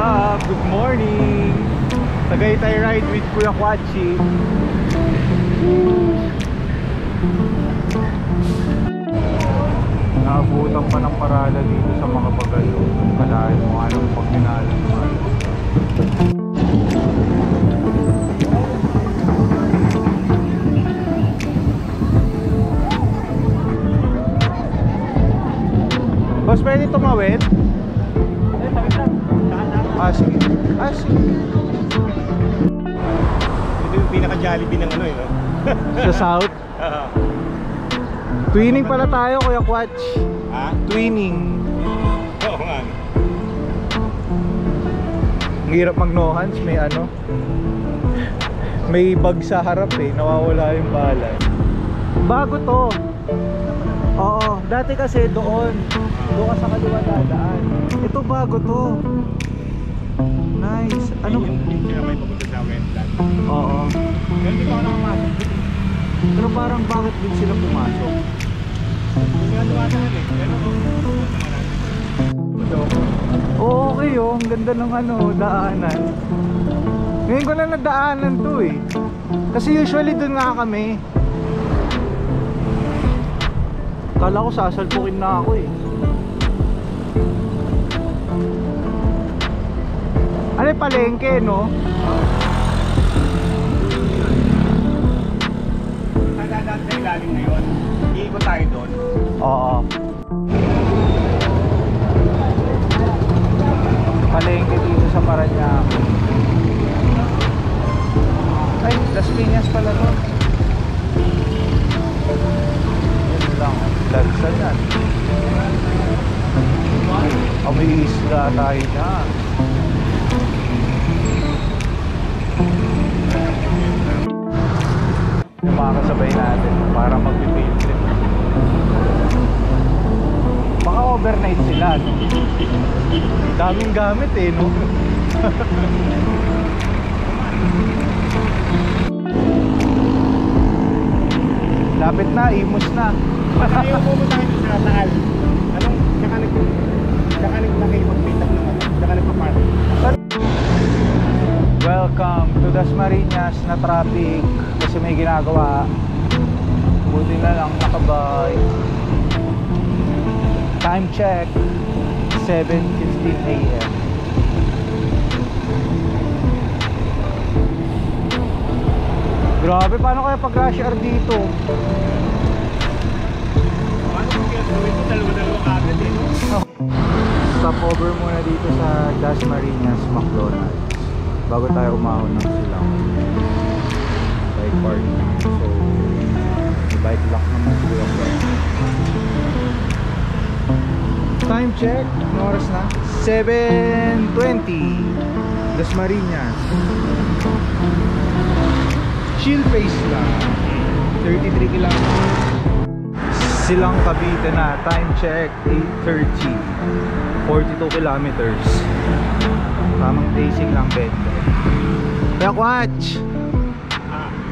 up? Good morning! Tagaytay ride with Kuya Kwachi. Naabutan pa ng parada dito sa mga pagalo. Kalahin mo anong pagminalan mo. Boss, pwede tumawid? Sige. Sige. Ito yung pinaka-Jollibee ng ano yun. Sa South? Twinning pala tayo, Kuya Quatch. Ha? Twinning. Oo nga. Ang hirap mag-no-hands, may ano. May bag sa harap eh, nawawala yung bala. Bago to. Oo, dati kasi doon ka sa kaliwa dadaan. Ito bago to. Nice. Ano? Yung sila may papunta sa wetland. Oo. Pero hindi pa ako nakamasok. Pero parang bakit din sila pumasok? Hindi ka dumataan eh. Pero Oo, okay oh. Ang ganda ng ano, daanan. Ngayon ko lang nadaanan to eh. Kasi usually dun nga kami. Kala ko sasalpukin na ako eh. Ano yung palengke, no? nadadaan sa ilalim na yun. Iikot tayo doon. Oo. Palengke dito sa Parañaque. Ay, Las Piñas pala to. Yun lang, lansa yan. May isla tayo dyan. Yung mga kasabay natin para mag-field trip. Baka overnight sila, no? Daming gamit eh, no? Lapit na, Imus na. Ayaw pumunta kayo sa Taal. Anong, tsaka nag-pick up naman. Tsaka nagpa-park. Welcome to Dasmariñas na traffic kasi may ginagawa. Buti na lang nakabay. Time check 7:15 AM. Grabe, paano kaya pag rush hour dito? Paano kung kaya gawin ito? Dalawa-dalawa kagad eh. Stop over muna dito sa Dasmariñas McDonald's bago tayo umahon ng silang bike park. So bike lock naman siguro ako. Time check, ano oras na? 7:20 Dasmariñas. Chill pace lang, 33 kilometers. Silang Cavite na, time check 8:30, 42 kilometers. Tamang pacing lang, bed. Kaya Quatch,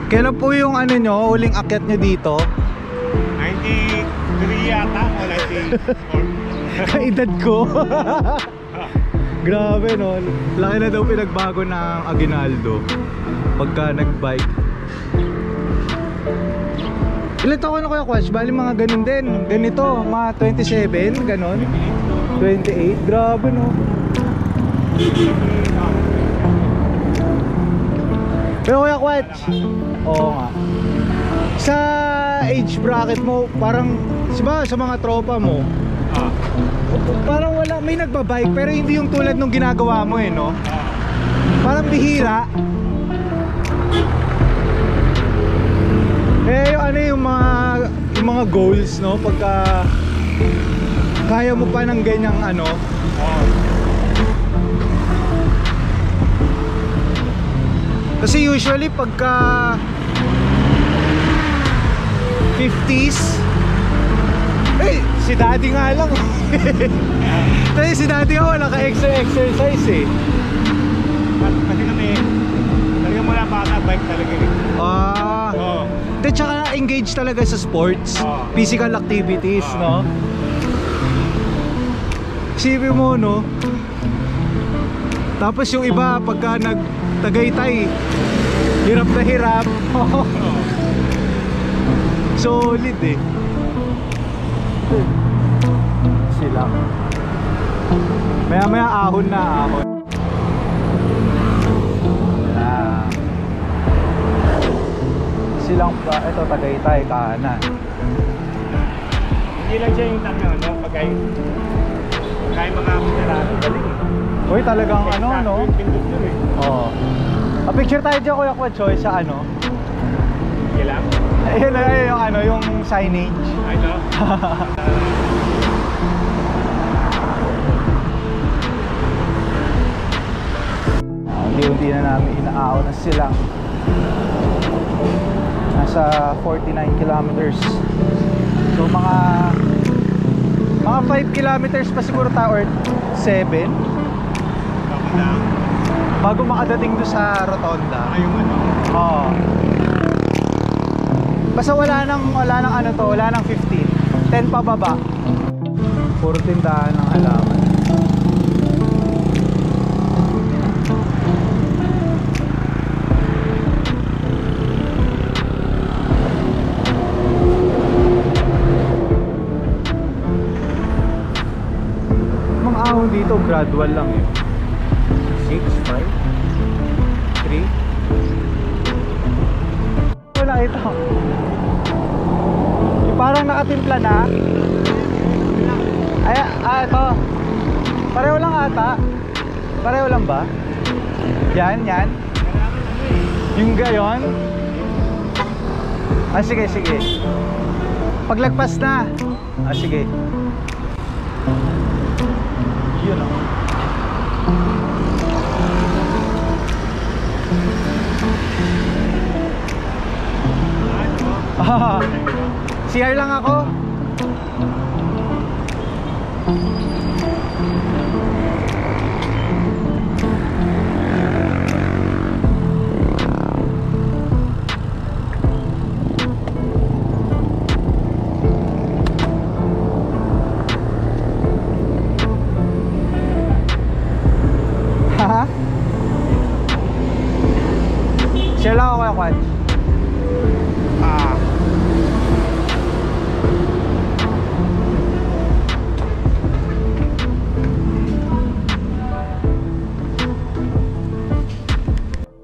kailan po yung ano nyo, huling akyat nyo dito? 93 yata o 94. Kaedad ko. Grabe no, laki na daw pinagbago ng Aguinaldo pagka nagbike. Ilan taon na Kuya Quatch? Bali mga ganun din, ganito, mga 27, ganon 28, grabe no. Pero Kuya Quatch, oo nga, sa age bracket mo, parang diba, sa mga tropa mo, parang wala, may nagbabike pero hindi yung tulad nung ginagawa mo eh, no? Parang bihira. Eh yung ano yung mga goals, no? Pagka kaya mo pa ng ganyang ano. Kasi usually pagka 50s, eh si daddy nga lang. Kasi si daddy nga wala ka exercise eh. Kasi kami, talagang wala bata, bike talaga eh. Oo. De, tsaka engage talaga sa sports, physical activities, no? Isipin mo, no? Tapos yung iba pagka nag-Tagaytay, hirap na hirap. Solid eh. Sila. Maya ahon na ahon. Silang pa, ito Tagaytay, kanan. Hindi lang siya yung tanyo, no? Pagkay mga pinarano, galing eh. Uy, talagang ano, no? Pindot yun eh. Oo. Picture tayo dyan, Kuya Kwatchoy, sa ano? Sige lang. Ayun, yung ano, yung signage. Ay, no? Unti-unti na namin inaaw na silang. Nasa 49 kilometers. So mga 5 kilometers pa siguro tayo or 7 bago makadating doon sa Rotonda. Yung ano? Oo. Basta wala nang ano to, wala nang 15. 10 pa baba. Puro tindahan ng halaman. Ahon dito gradual lang yun. 6, 5, 3. Wala ito. Yung parang nakatimpla na. Ay, ito. Pareho lang ata. Pareho lang ba? Yan. Yung gayon. Sige. Paglagpas na. Sige. Yun o. CR lang ako. Share lang ako Kuya Kwat.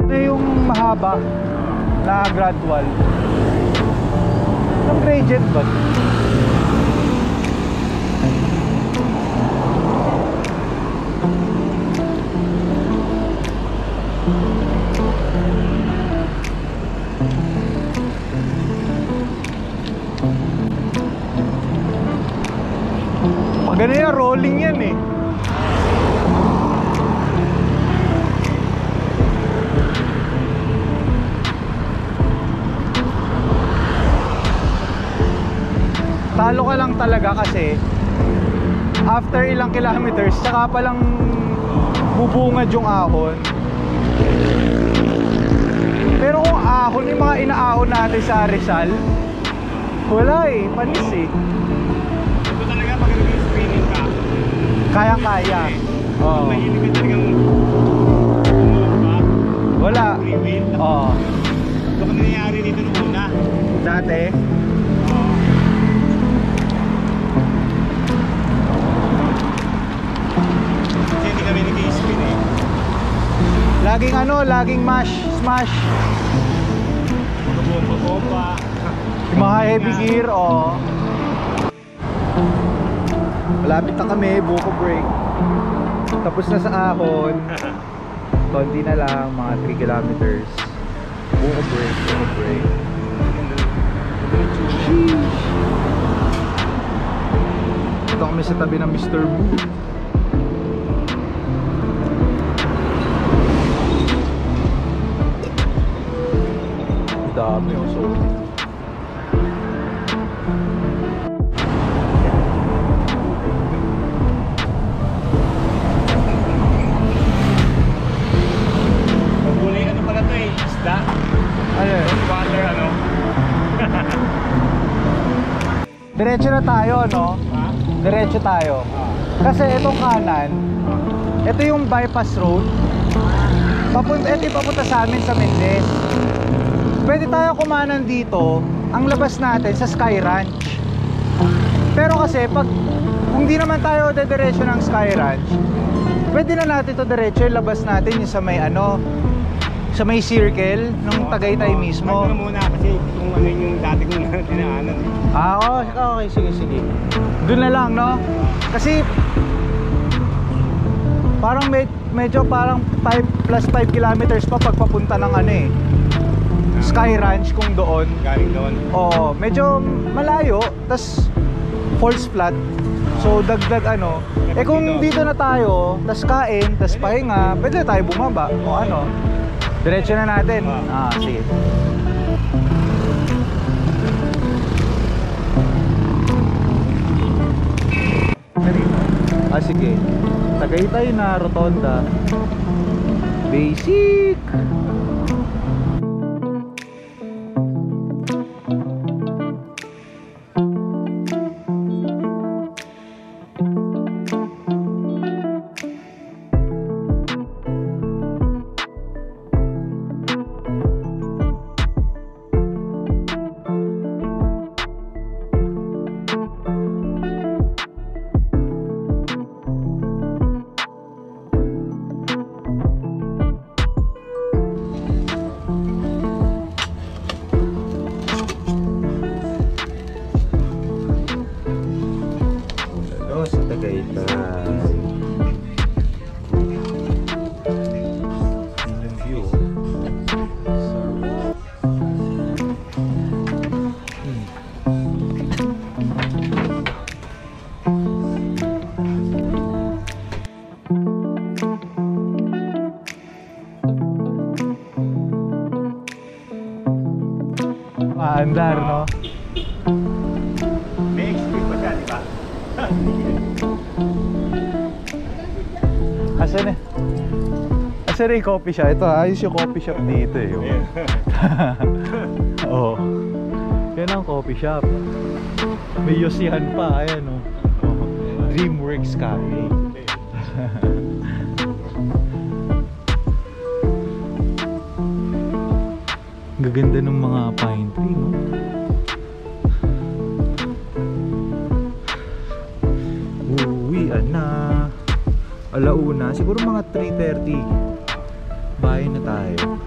Ito yung mahaba na gradual. Ang gradient ba? Ganun yan, rolling yan eh. Talo ka lang talaga kasi after ilang kilometers tsaka palang bubungad yung ahon. Pero kung ahon yung mga inaahon natin sa Rizal, wala eh, panis eh. Kaya-kaya. Oo. Mahilig ka talagang bumaba. Wala. Freewheel. Oo. Ito ka nangyayari dito nung una. Dati? Oo. Kasi hindi kami nag-i-spin eh. Laging ano, laging smash. Bomba. Yung mga heavy gear, oo. Malapit na kami, buko break. Tapos na sa ahon. Konti na lang, mga 3 kilometers. Buko break. Ito kami sa tabi ng Mr. Boo. Dami yung solid. Diretso na tayo, no? Diretso tayo. Kasi itong kanan, ito yung bypass road. Papunta sa amin sa Mendez. Pwede tayo kumanan dito. Ang labas natin sa Sky Ranch. Pero kasi kung di naman tayo dediretso ng Sky Ranch, pwede na natin to diretso. Yung labas natin yung sa may sa may circle ng Tagaytay mismo. Ano muna kasi kung ano yung dati kong dinaanan. Okay, sige. Doon na lang, no? Kasi parang medyo parang 5 kilometers pa pagpapunta ng Sky Ranch kung doon. Galing doon. Oo, medyo malayo, tas falls flat. So dagdag kung dito na tayo, tas kain, tas pahinga, pwede tayo bumaba o diretso na natin. Sige. Sige. Tagaytay na rotonda. Basic. Andar, no? May experience pa siya, di ba? Asan yung coffee shop? Ito, ayos yung coffee shop dito eh. Oo. Yan ang coffee shop. May yosihan pa, ayan o. Dreamworks Cafe. Gaganda ng mga pine tree, no? Uwian na. Alauna, siguro mga 3:30. Bahay na tayo.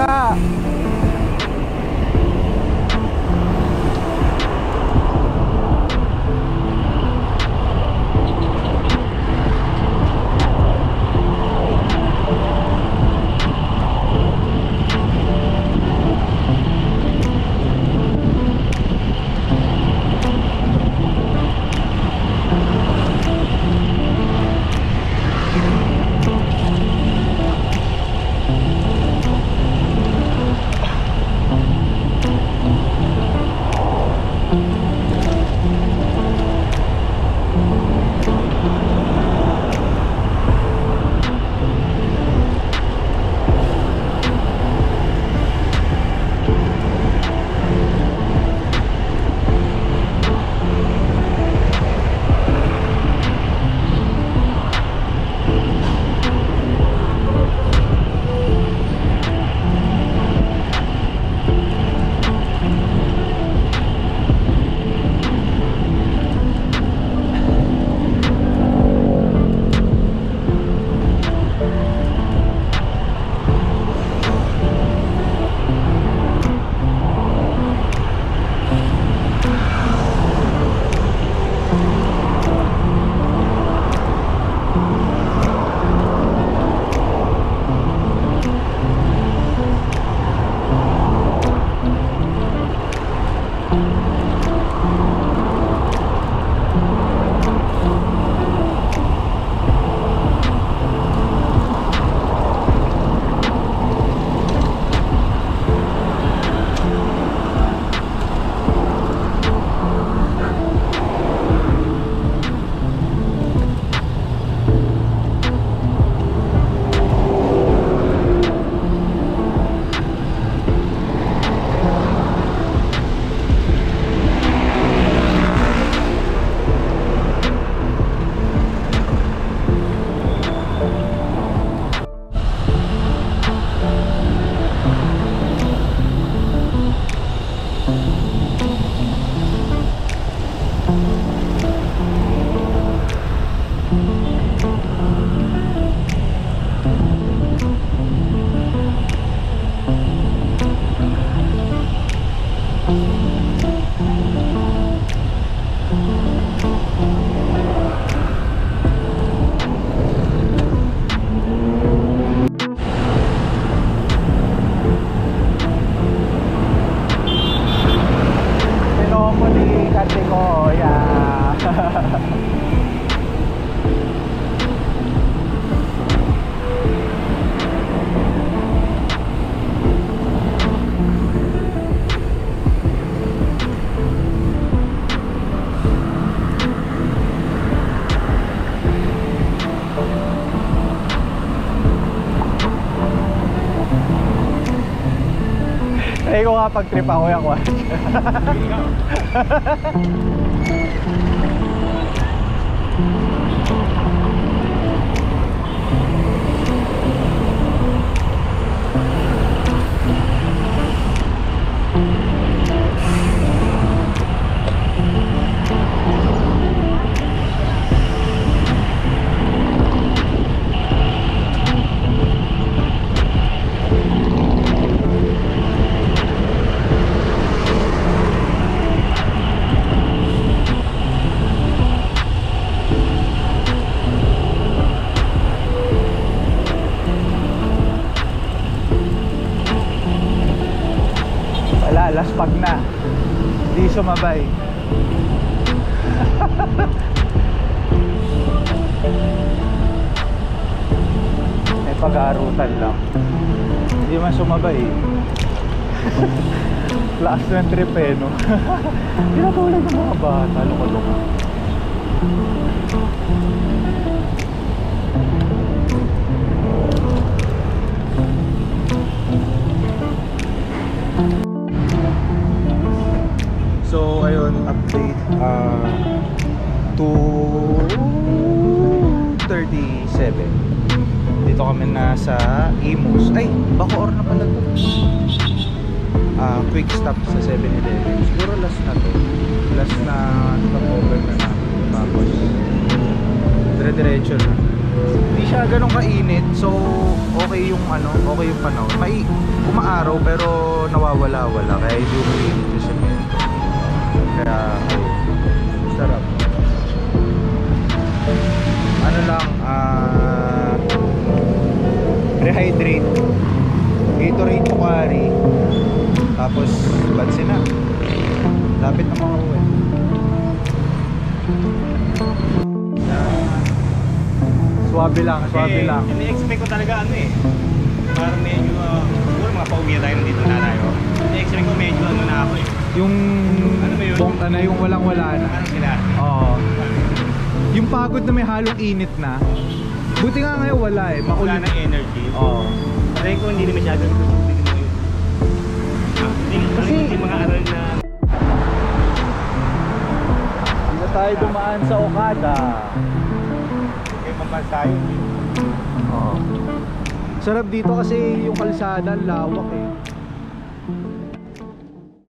Tara! Try ko nga pag-trip ako yung watch. Laspag na, di sumabay. May pag-aarutan lang, hindi man sumabay. Lakas ng trip eh, no? Pinatulad ng mga bata, loko-loko. So ayun, update 2:37. Dito kami na sa Imus. Ay, Bacoor na pala to. Quick stop sa 7-Eleven. Siguro last na to. Last na stopover na namin. Tapos dire-diretso na. Hindi siya ganun kainit. So okay yung okay yung panahon. Umaaraw pero nawawala-wala kaya hindi umiinit yung semento. Kaya sarap. Ano lang, rehydrate. Gatorade Pocari. Tapos batsin na. Lapit na mga uwi. Swabe lang. Ini-expect ko talaga parang medyo, siguro mga pauwi tayo nandito na tayo. Ini-expect ko medyo na ako Yung Ano ba yun? bongta na yung walang-wala na. Parang sila. Oo. Yung pagod na may halong init na. Buti nga ngayon wala Wala makulit. ng energy. Oo. Kasi ko hindi na masyado hindi kasi mga aral na Dito tayo dumaan sa Okada. kay pampasayo. Oo. Sarap dito kasi yung kalsada lawak eh.